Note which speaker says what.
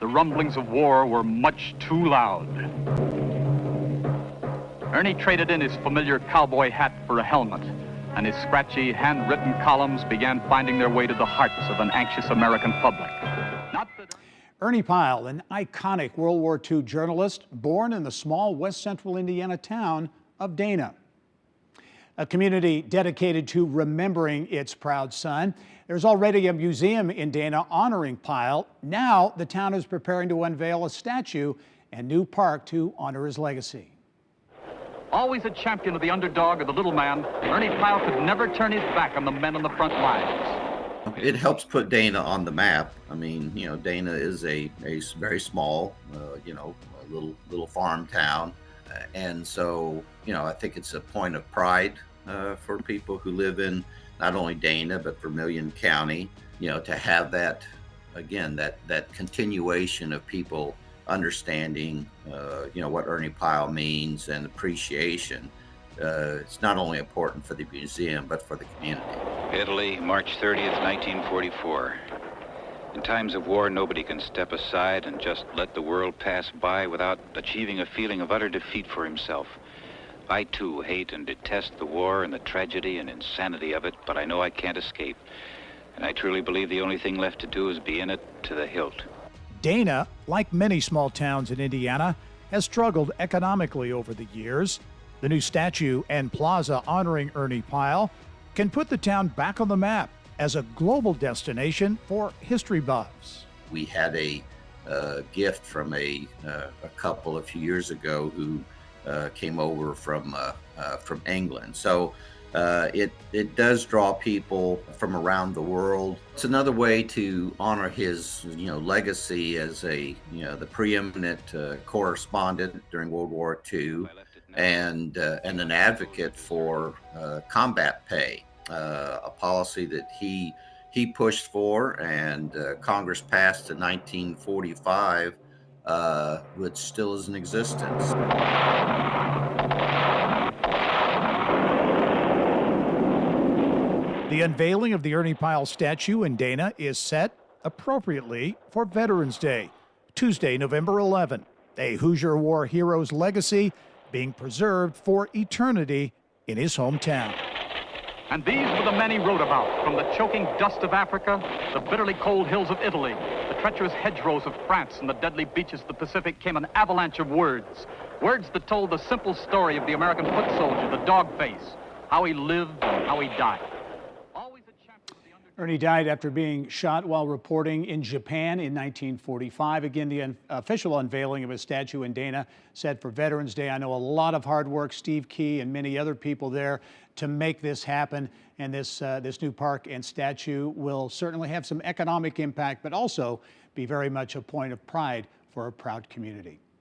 Speaker 1: the rumblings of war were much too loud. Ernie traded in his familiar cowboy hat for a helmet, and his scratchy, handwritten columns began finding their way to the hearts of an anxious American public. Not that
Speaker 2: Ernie Pyle, an iconic World War II journalist, born in the small west central Indiana town of Dana. A community dedicated to remembering its proud son. There's already a museum in Dana honoring Pyle. Now the town is preparing to unveil a statue and new park to honor his legacy.
Speaker 1: always a champion of the underdog or the little man, Ernie Pyle could never turn his back on the men on the front lines.
Speaker 3: It helps put Dana on the map. I mean, Dana is a very small, a little farm town. And so, I think it's a point of pride for people who live in not only Dana, but Vermilion County, to have that, again, that continuation of people understanding, what Ernie Pyle means and appreciation. It's not only important for the museum, but for the community.
Speaker 4: Italy, March 30th, 1944. In times of war, nobody can step aside and just let the world pass by without achieving a feeling of utter defeat for himself. I, too, hate and detest the war and the tragedy and insanity of it, but I know I can't escape. And I truly believe the only thing left to do is be in it to the hilt.
Speaker 2: Dana, like many small towns in Indiana, has struggled economically over the years. The new statue and plaza honoring Ernie Pyle can put the town back on the map as a global destination for history buffs.
Speaker 3: We had a gift from a couple a few years ago who came over from England. So it does draw people from around the world. It's another way to honor his legacy as the preeminent correspondent during World War II. And an advocate for combat pay, a policy that he pushed for and Congress passed in 1945, which still is in existence.
Speaker 2: The unveiling of the Ernie Pyle statue in Dana is set appropriately for Veterans Day, Tuesday, November 11. A Hoosier war hero's legacy being preserved for eternity in his hometown.
Speaker 1: And these were the men he wrote about, from the choking dust of Africa, the bitterly cold hills of Italy, the treacherous hedgerows of France, and the deadly beaches of the Pacific came an avalanche of words. Words that told the simple story of the American foot soldier, the dog face, how he lived and how he died. Ernie died after being shot while reporting in Japan in 1945. Again, the official unveiling of his statue in Dana set for Veterans Day. I know a lot of hard work, Steve Key and many other people there to make this happen. And this new park and statue will certainly have some economic impact, but also be very much a point of pride for a proud community.